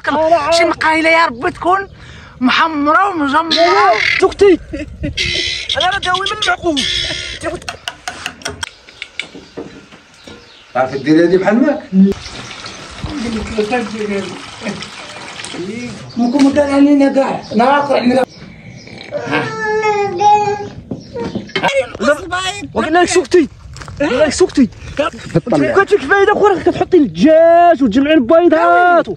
تبارك الله. شي مقايله يا ربي تكون محمره ومجمره. اختي انا راه داوي من المعقول. تعرف دير هادي بحال ماك ممكن كان علينا كاع ناقر عندنا. وقلنا لك سكتي قلنا لك سكتي. قلت لك فايده اخرى كتحطي الدجاج وتجمعي البيضات.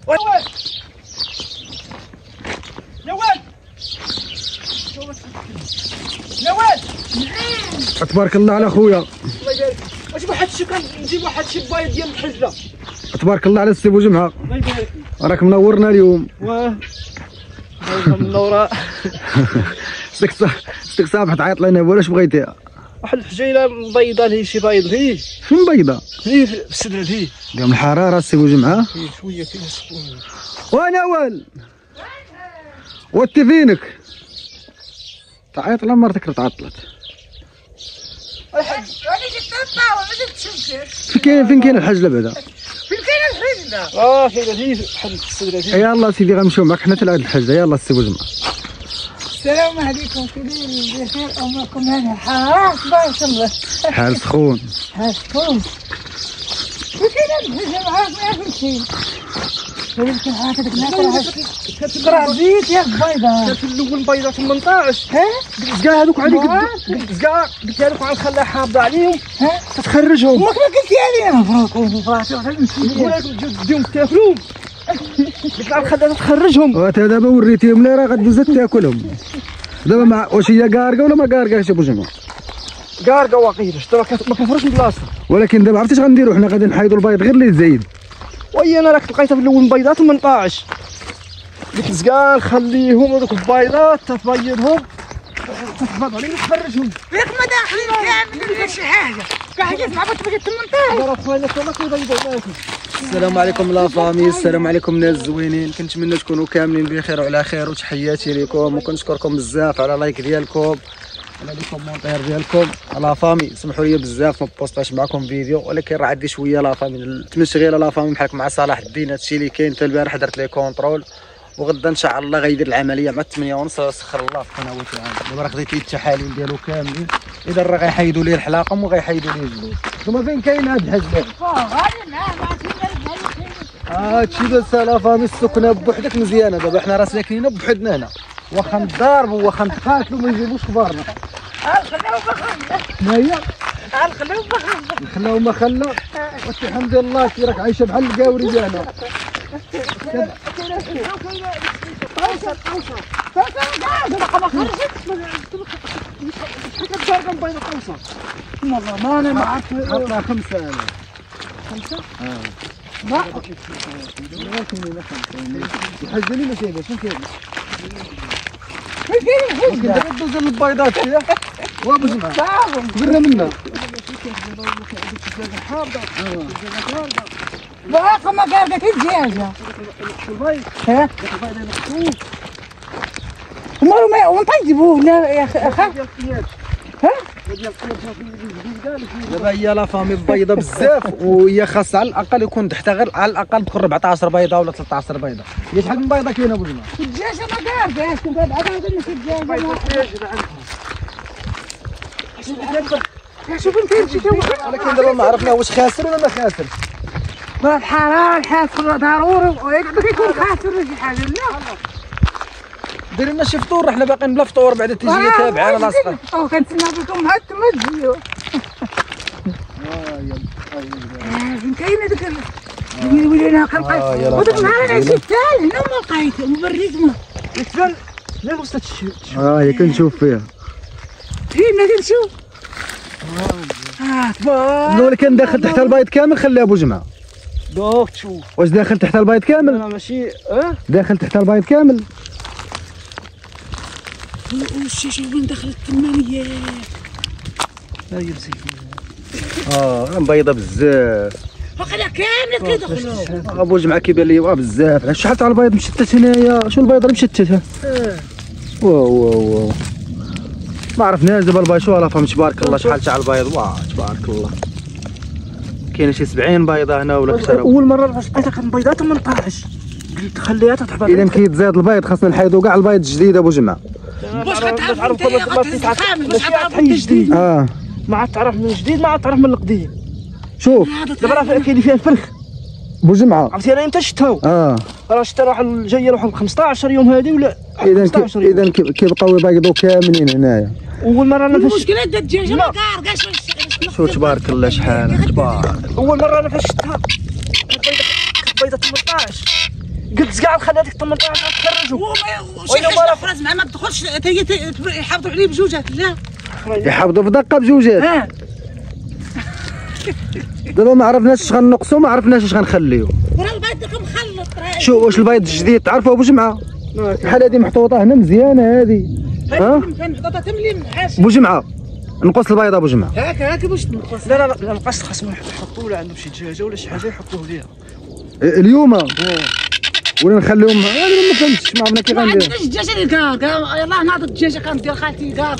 يا واد يا واد تبارك الله على خويا. الله يبارك. واش واحد الشيء كنجيب واحد شي بيض ديال الحجله. تبارك الله على السي بوجمعه. الله يبارك راك منورنا اليوم. واه منوره. ستك صباح تعيط لنا واش بغيتيها؟ واحد الحجيله بيضه لهي شي بيض هي فين بيضه؟ هي في السدره هي اليوم الحراره السي بوجمعه. فيه شويه فيها سخون. وانا وال وانت فينك؟ تعيط لا مرتك تعطلت. انا جبت الطاوه ما جبتش. فين كاين الحجله بعدا؟ فين كاين الحجله؟ فين هي بحال السدره هي. يلا سيدي غنمشيو معاك حنا حتى لهاد الحجله. يلا السي بوجمعه. السلام عليكم كلين بخير اموركم هنا الحراره تبارك الله. حال سخون. حال سخون. وكاين الحجه معاك ما فهمتي. ولكن هكذاك الناس تقرا زيت يا بيضه. كانت الاول بيضه 18. ها؟ كاع هذوك عليك كاع قلت لك غنخليها حافظه عليهم. ها؟ تتخرجهم. امك ما قلتي علينا مبروك. نقول لك تديهم تاكلوا. قلت لها غنخليها تخرجهم. وانت دابا وريتيهم لي راه غدوز تاكلهم. دابا مع واش هي كاركه ولا ما كاركاش ابو جمعه؟ كاركه واقيلا شتا ما كنفرش من بلاصتها. ولكن دابا عرفتي اش غنديروا حنا؟ غادي نحيدوا البيض غير اللي يتزايد. وي انا راك لقيتها في الاول بيضات 18. قلت زكا نخليهم هذوك البيضات تبيضهم تحفظ عليهم تخرجهم. ياك ما داخلين كامل ولا شي حاجه كاع جيت مع بنت بقيت 18. راه خويا كما كيبيضوا معاكم. السلام عليكم لا فامي. السلام عليكم الناس الزوينين. كنتمنى تكونوا كاملين بخير وعلى خير وتحياتي لكم وكنشكركم بزاف على لايك ديالكم على لي كومونتير ديالكم. لا فامي سمحوا لي بزاف ما بوستاش معكم فيديو ولكن راه عندي شويه لا فامي التمشغيله لا فامي بحالك مع صلاح الدين. هادشي اللي كاين. حتى البارح درت لي كونترول وغدا ان شاء الله غيدير العمليه مع 8:30 سخر الله في قنوات العام. دابا راه خديت لي التحاليل ديالو كاملين. اذا راه غيحيدوا لي الحلاقم وغيحيدوا لي الجلود. ثم فين كاين هاد الحجله؟ غادي معاه هادشي داز لا فامي. السكنه بوحدك مزيانه. دابا حنا راه ساكنين بوحدنا هنا. واخا نضاربوا واخا نتقاتلوا ما يجيبوش كبارنا. نخليو بخمسه. ما هي نخليو بخمسه. نخلاو ما خلا. والحمد لله كي راك عايشه بحال القاوري ديالنا. ما انا ما عرفت. حطها 5 انا. 5؟ لا الحجه لي ما شايفاش. فين كاين؟ فين كاين الحجه؟ دابا دوز البيضات فيها وابو جمعه كبرنا منا. باقا ما قالك الدجاجه. ها؟ مالو ما ونطيبوه لا يا اخي. ها؟ دابا هي لا فامي بيضه بزاف وهي خاصها على الاقل يكون تحتها غير على الاقل تكون 14 بيضه ولا 13 بيضه. هي شحال من بيضه كاينه ابو جمعه؟ الدجاجه ما قالكاش كنت بعدا قلنا الدجاجه. شوف انت شي ولكن دابا ما عرفنا واش خاسر ولا ما خاسر. الحراره الحاسر ضروري ما كيكون خاسر ولا شي حاجه. لا ديري لنا شي فطور. حنا باقيين بلا فطور بعد تيجي تابعه لاصقه. كنتسنى بكم هاد تمزيو. فين كاين هذاك ويلي انا كنلقى وداك النهار انا شفت هنا ما لقيت مبريت ما يتبان لا وسط هي كنشوف فيها. فين كنشوف. تبارك. ولكن داخل تحت البيض كامل خليها ابو جمعه. دوك تشوف واش داخل تحت البيض كامل؟ انا ماشي داخل تحت البيض كامل. وشي شوف وين دخلت الثمانية. ها هي مسكينه. بيضه بزاف. وقيلا كامله كيدخلوا. ابو جمعه كيبان لي بزاف. شحال تاع البيض مشتت هنايا؟ شو البيضه اللي مشتته؟ واو ما عرفناش دابا البيض. شو لا فهمت. تبارك الله شحال تاع البيض. تبارك الله كاين شي 70 بيضه هنا ولا اكثر. اول مره لقيتها كان بيضات 18. تخليها تحفظ. اذا كيتزاد البيض خاصنا نحيدو كاع البيض الجديد ابو جمعه. واش كتعرف انت ماشي تعرف من جديد. ما عاد تعرف من جديد، ما عاد تعرف من القديم. شوف دابا راه كاين اللي فيها الفرخ ابو جمعه، عرفتي انا امتى شفتها؟ راه شفتها واحد جايه واحد 15 يوم هذه ولا اذا كيبقاو يبيضوا كاملين هنايا. اول مره انا المشكله دا الدجاجه ما كاركاش. شوف تبارك الله شحال تبارك. اول مره انا شفتها بيضه 18 قلت كاع نخلي هذيك 18 تخرجوا. شي حاجه اخرى زعما ما تدخلش يحافظوا عليه بجوجات. لا يحافظوا في دقه بجوجات. دابا ما عرفناش اش غنقصوا، ما عرفناش اش غنخليو. وراه البيض داك مخلط. شوف واش البيض الجديد تعرفوا ابو جمعه بحال هذه محطوطه هنا مزيانه هذه. محطوطه تملي حاشي ابو جمعه نقص البيض ابو جمعه. هاك باش تنقص. لا نقص، خاصهم يحطوا ولا عندهم شي دجاجه ولا شي حاجه يحطوه ليها اليوم ولا نخليهم. انا ما فهمتش، ما عرفنا كيف ما غندير. عندناش الدجاجه اللي كار يلاه ناض الدجاجه كندير خالتي كار.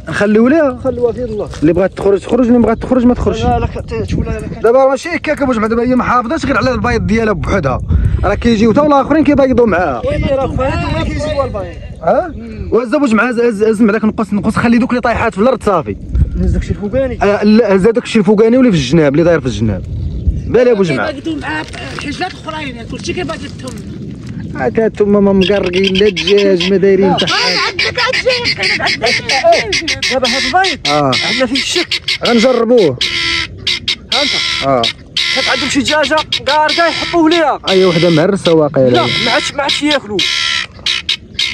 نخليو ليها خلوها في الله. اللي بغات تخرج تخرج، اللي بغات تخرج ما تخرجش. لا تقول دابا ماشي هكاك ابو جمعه، دابا هي ما حافظاش غير على البيض ديالها بوحدها، راه كيجيو حتى الاخرين كيبيضوا معاها. راه كيجيبوا البيض. وهز ابو جمعه هز مع داك نقص خلي دوك اللي طايحات في الارض صافي. هز داكشي الفوقاني. لا هز داك الشيء الفوقاني واللي في الجناب اللي داير في الجناب. بالي ابو جمعه كيباقيو مع حجات اخرين كلشي كيباقي التم. حتى نتوما ما مقرقين لا الدجاج ما دايرين تحت. عندك الدجاج دابا هذا البيض عندنا فيه الشك، غنجربوه. ها انت كانت عندهم شي دجاجه كاركا يحطوه ليها. اي وحده مهرسه واقيلا. لا ما عادش ياكلوا.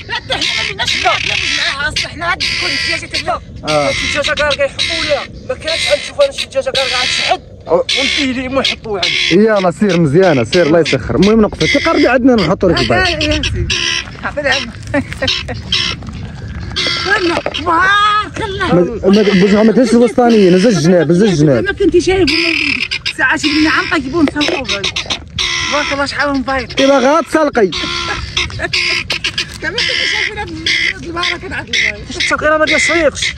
لا حتى حنا ما ليناش معاها، اصل حنا هاد كل الدجاجه لا شي دجاجه كاركا يحطوه ليها. ما كانتش غنشوف انا شي دجاجه كاركا عاد شحد ونتيه لي ما يحطوه عندي. يلا سير مزيانه سير الله يسخر. المهم نقص تقربي عندنا نحطوا لك البيض. تبارك الله. بوجهها ما تهزش الوسطانيه، نزل الجناب نزل الجناب. ما كنتي شايفهم ساعات بلي عم طيبون نسلقوه. تبارك الله شحال من بيض. كيما غاتسلقي كما كنتي شايفين هاد البركه تاع البيض. التسلقي ما ديال الصفيقش.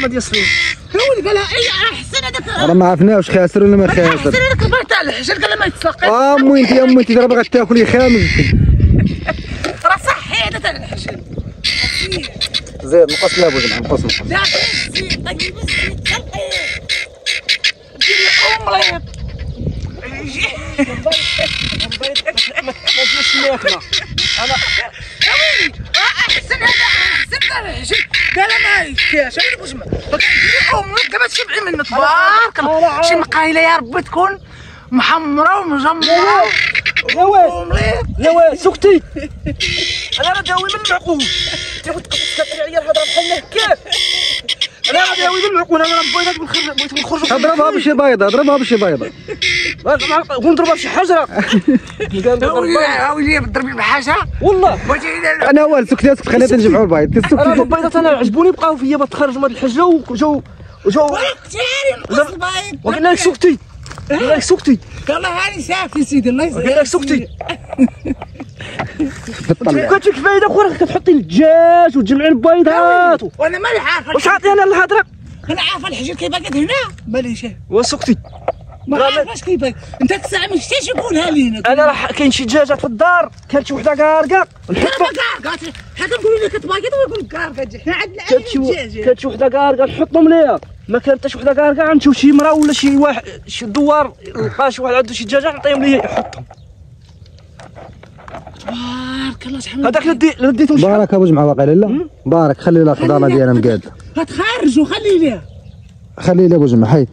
ما ديال الصفيقش. هو اللي قالها اي احسن هذاك. راه ما عرفناش خاسر ولا ما خاسر. احسن هذاك البيض تاع الحجر قال ما يتسلقش. امي انت يا امي انت دابا غتاكلي خامس. راه صحي هذا تاع الحجر. زيد نقص لا ابو جمعه نقص. لا طيب الزيت تسلقي. ديري اومليط. ما ديالش الماكله. انا احسن هذا احسن تاع الحجر. قال ما يكفيهاش انا بوش اومليط دابا تشبعي منه. تبارك الله. شي مقايله يا ربي تكون محمره ومجمره. يا واد سكتي. انا راه داوي من المعقول. انت قلت تكثري عليا الهضره بحال هكاك. انا راه داوي من المعقول. انا راه بغيت نخرج. اضربها بشي بيضه اضربها بشي بيضه. ونضربها بشي حجره. ولي بتضربي بحاجه والله. انا والو سكتي اسكت خلينا نجمعوا البيض. انا البيضات انا عجبوني بقاو فيا بتخرج من الحجره وجو وقلنا لك سكتي. قلنا لك سكتي. قال هاني ساكتي سيدي الله يسعدك. قلنا لك سكتي. كنت فيك فايده اخرى كتحطي الدجاج وتجمعي البيضات. وانا ماني عارفه. واش عاطي انا الهضره؟ انا عارفه الحجر كيبقى هنا مالي شايف. وسكتي. ما عارفاش كيبقى. انت الساعه ما شفتيش يقولها لينا. انا راه كاين شي دجاجات في الدار كانت شي وحده كاركا نحطها. حنا كنقولوا لك تباكيط ويقول لك كاركا. حنا عندنا كانت شي وحده كاركا نحطهم ليها. ما كانت حتى شي وحده كاركا غنمشيو شي مرا ولا شي واحد شي دوار لقى شي واحد عنده شي دجاجه نعطيهم ليه يحطهم. تبارك الله شحال هذاك اللي ديتهم شحال. بارك ابو جمعه واقيلا لا بارك. خلي لها الحضانه ديالها مقاده. غتخرجوا خلي ليها. خلي لها ابو جمعه حيد.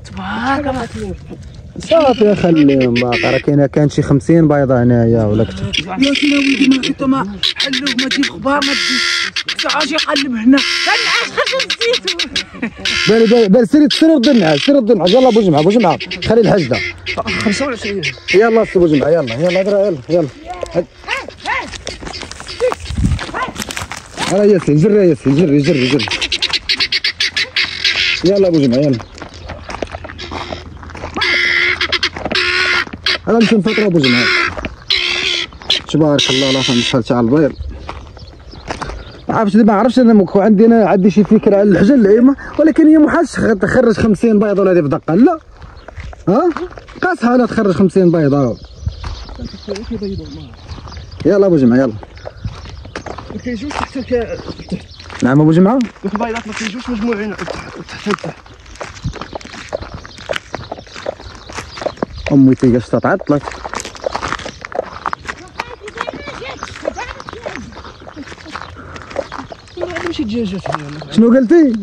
تبارك الله. صافي خليهم باقي. راه كاين شي 50 بيضه هنايا ولا اكثر. يا سيدي وليدي ما انت ما حلوه ما تجيب اخبار ما تجي تعاجي يقلب هنا. النعاس خرج الزيت. بالي سير رد النعاس سير رد النعاس. يلا ابو جمعه ابو جمعه خلي الحجده 25. يلا ابو جمعه يلا اضرب يلا يلا ياسين جري يا ياسين جري يلا ابو جمعه يلا. انا نمشي نفطر ابو جمعه. تبارك الله لا فهمت شحال تاع البيض. عرفتش دابا عرفتش انا عندي شي فكره على الحجل العيمه، ولكن هي محالش تخرج 50 بيضه ولا هذه في دقه لا. قاصحه انا تخرج 50 بيضه. يلا ابو جمعه يلا. ما كيجوش تحت نعم ابو جمعه. البيضات ما كيجوش مجموعين تحت لتحت. امي تيجاش تعطلت. عندهم شي دجاجات هنا. شنو قلتي؟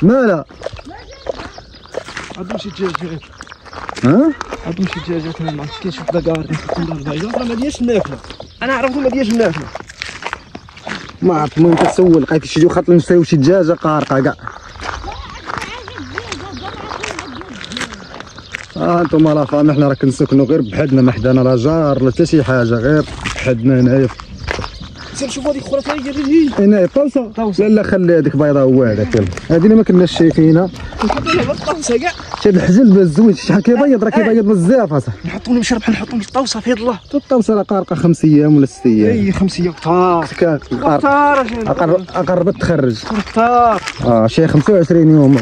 مالا؟ عندهم شي دجاجات. ها؟ عندهم شي دجاجات هنا ما كاينش في دكار البيضات راه ما ديالش الماكله. انا عرفتهم ما ديالش الماكله. ما عرفت المهم كتسول لقيت شي جو خاطر نشريو شي دجاجه قارقه كاع. انتم لا فامي حنا راه كنسكنوا غير بحدنا ما حدانا لا جار لا حتى شي حاجه غير بحدنا هنايا. شوفوا هذيك اخرى ثاني هي هنايا طوسه. لا خلي هذيك بيضه هو هذاك يلا. هذه اللي ما كناش شايفينها. نحطوا لها الطوسه كاع. شي الحجل باش زوين شحال كيبيض راه كيبيض بزاف اصاحبي. نحطوا لهم شرب نحطوا لهم الطوسه في يد الله. الطوسه راه قارقه 5 ايام ولا 6 ايام. اي 5 ايام كثار. كثار قربت تخرج. كثار. شي 25 يوم.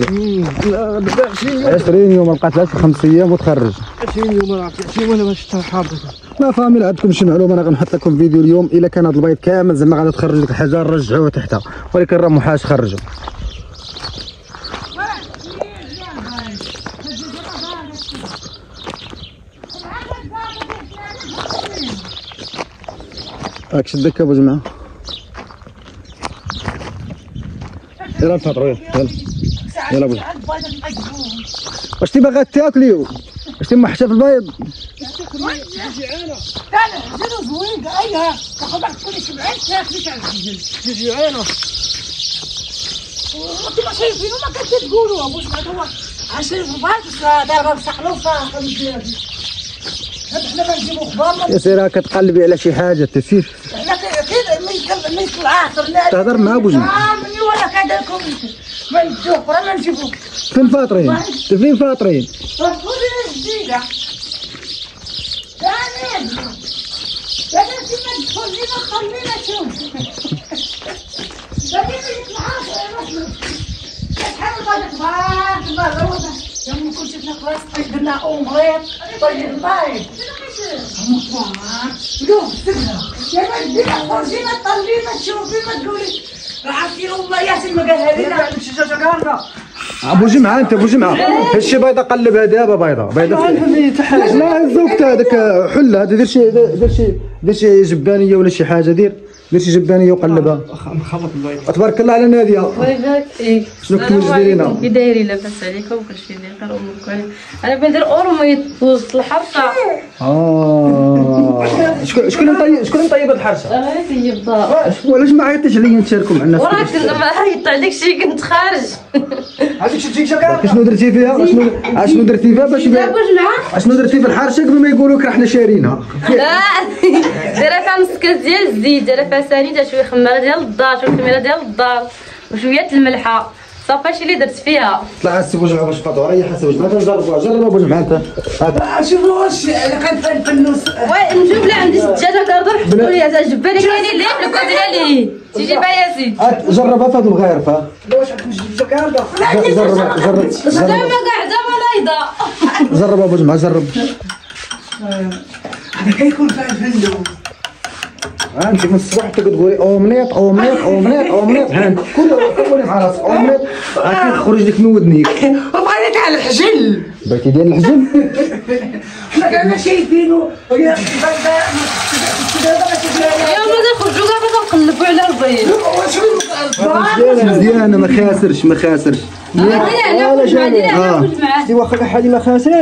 لا 20 يوم. 20 يوم ما بقاتلاش 5 ايام وتخرج. 20 يوم راه 20 وانا ما شفتها حاضره. لا فامي عندكم شي معلومه انا غنحط لكم فيديو اليوم الا كان هذا البيض كامل زعما غادي تخرج لك الحاجه نرجعوه تحتها ولكن راه محاش خرجوا. هاك شدك ابو جمعه. يلا نفطروا يلا يلا ابو جمعه. واش تي باغا تاكليو؟ واش تي محشى في البيض؟ انا عجل زوين ايها تاخذ بعد تكوني شبعان تاكلي تاع العجل. جيعانه. وانتم شايفين وما كنتش تقولوا ابو جمعه هو عشان في البيض ضربه بصحلو صافي مزيان. حنا ما نجيبو خبار. يا سير كتقلبي على شي حاجه تسير. حنا كي ما يطلع تهضر مع ابو جمعه. مني ولا كذا لكم ما ندوق راه ما نجيبوك. فين فاطرين؟ فين فاطرين؟ خذي جديده. ثاني لا ما تخلينا خلينا شوف. لكن يطلع شحال غادي تبارك الله يوم كنت شفنا خلاص درنا اومليت طيب البيض. شوف سكره يا ما دينا خرجينا طلينا تشوفي ما تقولي راه عرفتي والله ياسين ما قالها لنا. عندك شي دجاجه كامله. ابو جمعه انت ابو جمعه هادشي بيضه قلبها دابا بيضه لا زوقت هذاك حله هذا دير شي جبانيه ولا شي حاجه دير شي جبانيه وقلبها. نخلط البيض. تبارك الله على ناديه. الله يبارك فيك. شنو كنتو دايرين؟ كي دايرين لاباس عليكم كلشي بخير امكم. انا بندير اورميط وسط الحرشه. شكون مطيب الحرشه؟ انا طيبتها. علاش ما عيطتيش عليا نشاركوا مع الناس؟ وراك ما عيطت عليك شي كنت خارج. هذيك شي دجاجه كامله. شنو درتي فيها؟ شنو درتي فيها باش شنو درتي في الحرشه قبل ما يقولوا لك راه حنا شارينها؟ لا دايره فيها نص كاس ديال الزيت، دايره فيها سنيده، شويه خماره ديال الدار، شويه خميره ديال الدار وشويه الملحه. صافي هادشي اللي درت فيها. طلع السي بو جمعه باش فطور ريح السي بو جمعه نجربوها. جرب ابو جمعه انت. شوفوا واش انا كنفنوس. وي نجيب لها عندي الدجاجه كردر حطوا لي هذا جبانه كاينين اللي يحلكوا ديالي. تيجيبها يا سيدي. جربها في هذا الغير واش عندك دجاجه كامله؟ جرب دابا قاعده مريضه. جرب ابو جمعه جرب. هذا كيكون فيها الفندق. انت من الصباح تقولي اومليت ها انت كل مع راسك اومليت كيخرج لك من ودنيك. وبغيتك على الحجل. بغيتي ديال الحجم؟ حنا كنا شايفينو يا اليوم نخرجوا كاع نقلبوا على البيض. مزيانه ما خاسرش. دي واخا كحالي ما خاسرش.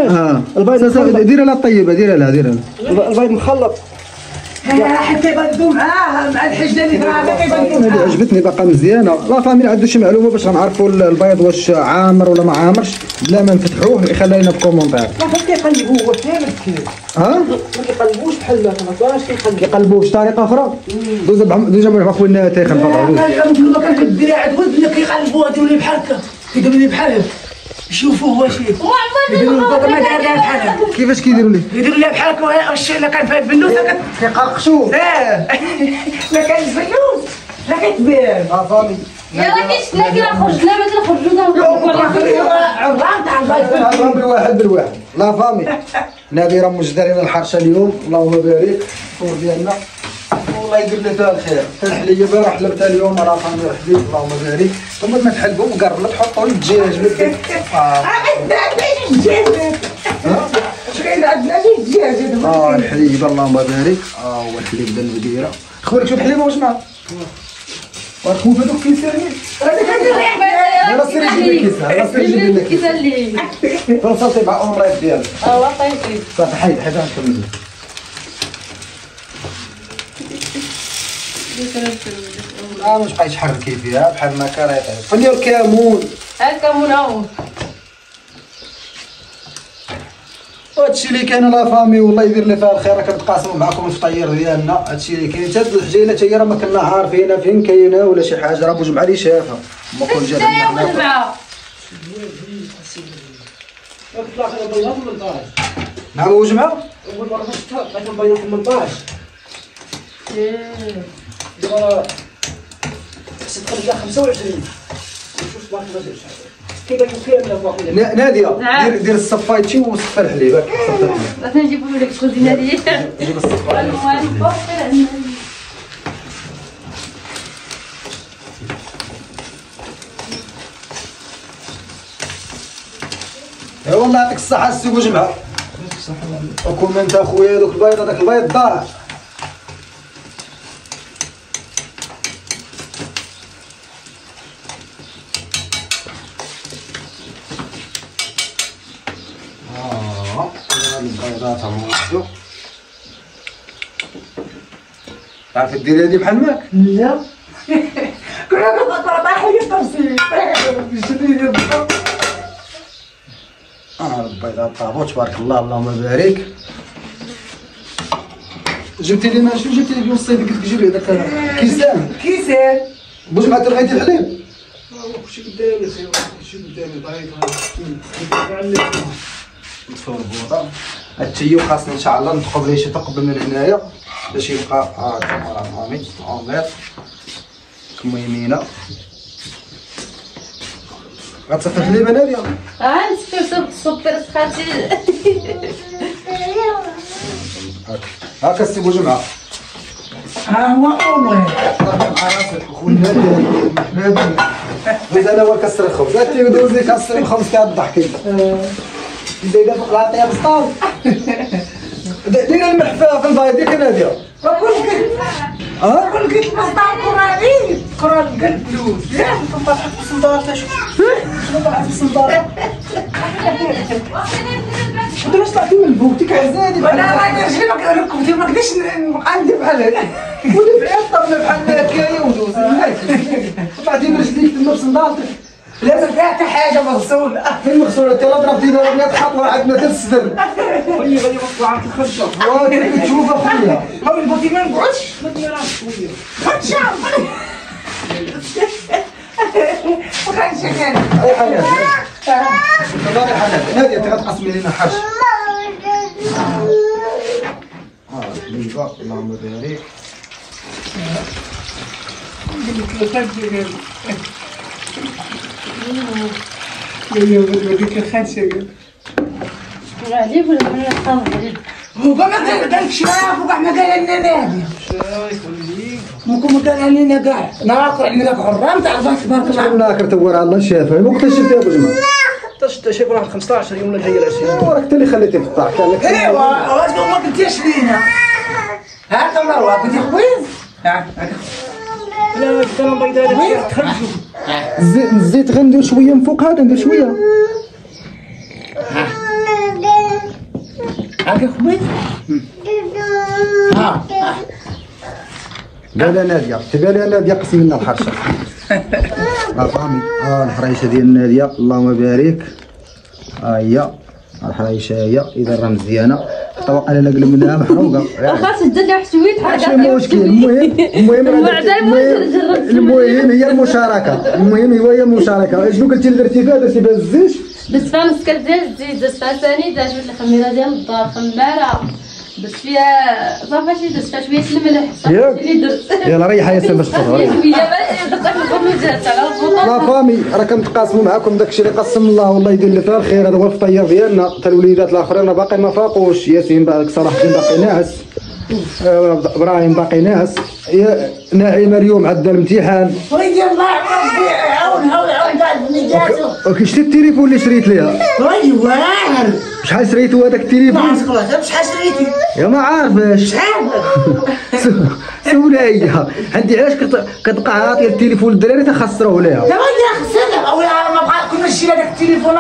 البيض ديرها لها طيبه ديرها لها البيض مخلط. حتى يبدو معاه مع الحجله اللي معاه كيبدو. هذه عجبتني باقا مزيانه. لا فامي عنده شي معلومه باش غنعرفوا البيض واش عامر ولا ما عامرش بلا ما نفتحوه يخلينا لنا في كومونتير. ما كيقلبوه هو كامل كيف. ما كيقلبوش بحال هكا ما كاينش كيقلبوه بطريقه اخرى. دوز مع خونا تايخن كنقول لك كدير عاد ودنا كيقلبوها تولي بحال هكا كيديروا لي بحال هكا شوفوا واش كيفاش كيديروا ليه؟ يديروا لها بحال هكا واش الا كان فيها الفلوس كيقرقشوا. لا كان الفلوس لا كتبان. فامي يلا كيشنا كي خرجنا ما تنخرجوا نضرب بالواحد لا فامي. نادي راه مجدر لنا الحرشه اليوم، اللهم بارك الفطور ديالنا والله يدير لنا فيها الخير. الحليه بارح حلبتها اليوم راه فامي وحدي، اللهم بارك. ثم ما تحلبوا وقرب ما تحطوا الدجاج عندنا الدجاج الحليب اللهم بارك. هو الحليب ديال البديره. خويا شوف الحليب واش معاه. وتخوف هذوك كيسانين. يلا سيري جيب لي كيسان، يلا سيري جيب لي كيسان لي فنصلتي مع امريت ديالك. والله طيبين. صافي حيد غنكمل. مش بقى يتحركي فيها بحال ما كان يطيب. فين الكمون؟ الكمون هاهو. هادشي اللي كاين لا فامي، والله يدير لي فيها الخير. كنتقاسموا معكم الفطير ديالنا. هادشي اللي كاين. هاد الحجيله حتى هي راه ما كنا عارفينها فين كاينه ولا شي حاجه. راه بوجمعه اللي شافها ما كون جاب لنا بوجمعه. نعم بوجمعه. اول مره شفتها بقيت نبيض 18. حسيت خرجت 25. شوف تبارك الله كيبان كامله واقيلا. ناديه دير الصفايتي وصفى الحليب. صفى الحليب. بغيت نجيبو لك الكوزينه ديالي. جيب الصفايتي. اي والله يعطيك الصحة السي بوجمعة. وكون انت اخويا دوك البيض هذاك البيض ضاع. البيضات هما تعرفي ديري هادي بحال ماك؟ لا كنا طايحين التفصيل شديد بالضبط. البيضات طابو تبارك الله اللهم بارك. جبتي لنا شنو جبتي لي بوصيتك قلت لك جيب لي داك كيسان بوجمعة رغيتي الحليب. كلشي قدامي سير كلشي قدامي ضايق نطفيو البوطه. التيو خاصنا ان شاء الله ندخل ليه شي ثقب من هنايا باش يبقى هاكا مع مامي اومليت كما يمينه. غتصفي الحليب ناديه؟ نصفي سوبر سخاتي. هاكا السي بوجمعة. هو امي مع راسك خويا حبابي. دوز انا هو كسر الخبز. انت دوز لي كسر الخبز تاع الضحكي. دايره فوق العطيه بسطاو. دير الملح في البيض ديك ناديه. كل قلت مصدر كراني كران قلب فلوس. يا طلعت بالصندار تشوف طلعت بالصندار. انت واش طلعتي من بوتك عزازي؟ انا ما نديرش لك ركبتي ما نقدرش عندي بحال هكا. ولي بعيد طبنا بحال هكايا ودوز. طلعتي من رجليك تما بصندارتك. لا ما فيها حتى حاجه مغسوله. فين مغسوله؟ انت لا ضربتينا ولا تحط عندنا حتى الصدر. خويا غادي نوصلوا عند الخرجه. كيف تشوفها خويا؟ هاو البوتي ما نقعدش ما ديرهاش خويا. خد شعر وخد شكل. اي حاجه. تبارك حاجه. ناديه انت غتقسمي لنا حرش. الحليبه اللهم بارك. بديك الخدشه عليب ولا من الخمر. هو ما قالك شاف وكاع ما قال لنا ناديه. ممكن ما قال لنا كاع ناكل عندنا داك حرام تاع تبارك الله. شحال ناكر تور على الله شافها. وقت شفتها بوجمعة؟ شايف راه 15 يوم ولا جايه العشيه. وراك انت اللي خليتي في الطاح. كان لك ايوا واش ما قلتيش لينا. هاكا مروه قلتي خويز. لا كان بيضاء هذاك تخرجوا. الزيت غندير شويه من فوق. هذا ندير شويه. هاكا خويز. ها بالها ناديه. بالها ناديه قسم لنا الحرشه. فامي الحريشه ديال ناديه اللهم بارك. ها هي الحريشه هي اذا راه مزيانه. الطبق انا نقلب منها محروقه. واخا تدير لها حشويت ماشي مشكل. المهم هي المشاركه. المهم هي المشاركه. شنو قلتي اللي درتي فيها؟ درتي فيها الزيت. درت فيها نص كاس ديال الزيت، درت فيها ثاني، درت شويه الخميره ديال الدار، خماره، درت فيها صافي شي درت فيها شويه الملح ياك؟ صافي اللي درت يلا ريح يا سي باش تفطر ريح. شويه باش درت داك الخروجات على لا الفطور. فامي راه كنتقاسموا معاكم داكشي اللي قسم الله والله يدير اللي فيها الخير. هذا هو الفطير ديالنا. حتى الوليدات الاخرين راه باقي ما فاقوش. ياسين باقي صراحه باقي ناعس، ابراهيم باقي ناعس، نعيمه اليوم عندها الامتحان. ويلي الله ربي يعاونها ويعاون كاع بنياتو. وكي شتي التليفون اللي شريت ليها؟ وي واعر شحال شريتو هذاك التليفون؟ ما عرفتش شحال شريتي. يا ما عارفاش. شحال؟ سولها هي. عندي علاش كتبقى عاطيه التليفون للدراري تخسروه ليها. دابا يا خسرنا ولا ما بقى كنا شرينا داك التليفون.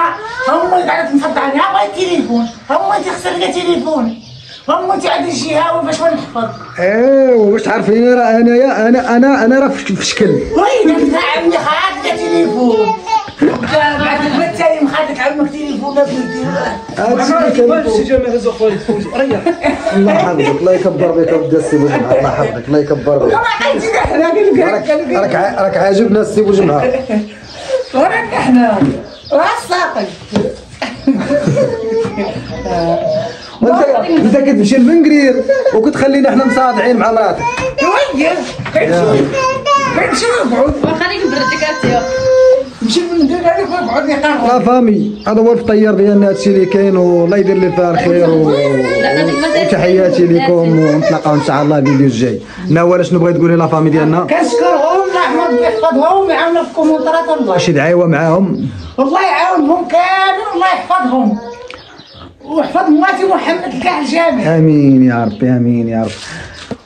هما اللي قاعده تنفض عليها بغا التليفون. هما انت خسر لي تليفون. هما انت عندي شي هاوي باش نحفظ. ايوا باش تعرفيني راه انايا انا راه في شكل. وي داك عمي خاطك تليفون. بعد البنت تاعي مخاطك عمك تليفون بنتي. هادشي جميع هزو خويا ريح. الله يحفظك الله يكبر بك ودي السي بوجمعه. الله يحفظك الله يكبر بك. ما عقلتي احنا قال لك راك عاجبنا السي بوجمعه. وراك احنا راس ساقي. انت كتمشي للمنقرير وكتخلينا احنا مصادعين مع مراتك. وي كنمشي نقعد وخليك بردك نمشي ندير هذيك ونقعد نقرا. لا فامي هذا هو الفطير ديالنا. هادشي اللي كاين والله يدير لي فيها الخير وتحياتي لكم ونتلاقاو ان شاء الله الفيديو الجاي. نوال شنو بغيت تقولي لا فامي ديالنا؟ كنشكرهم الله ربي يحفظهم ويعاونوا في الكومونترات. الله شي دعاوه معاهم. والله يعاونهم كامل الله يحفظهم ويحفظ مواتي محمد كاع الجامع. امين يا ربي امين يا رب.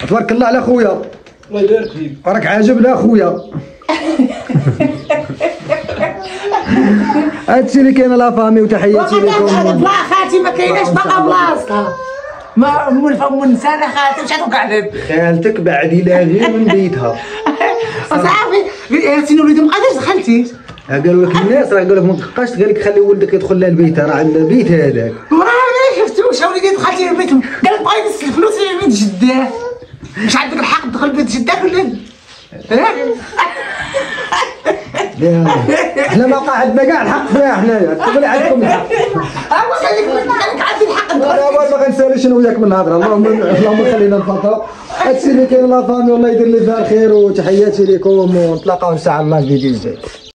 تبارك الله على خويا. الله يبارك فيك. راك عاجبنا خويا. هادشي اللي كاين لا فامي وتحياتي لكم. بلا خالتي ما كايناش باقا بلاصتها. ما من سنه خالتي مشات وقعدت. خالتك بعدي لا غير من بيتها. صافي ياسين وليدي ما قادرش دخلتي. قالوا لك الناس راه قالوا لك ما تبقاش قال لك خلي ولدك يدخل لها البيت راه عندنا بيت هذاك. وراه انا شفتوش وليدي دخلتي لبيتهم قال لك بغا يدز الفلوس لبيت جداه. مش عندك الحق تدخل بيت جداك ولا احنا ما بقى عندنا كاع الحق فيها حنايا. انتم اللي عندكم الحق. واش عليك عندي الحق انا ما غنساليش انا وياك من الهضره. اللهم خلينا نفطروا. هادشي اللي كاين لا فامي والله يدير لي فيها الخير وتحياتي لكم ونتلاقاو ان شاء الله الفيديو الجاي.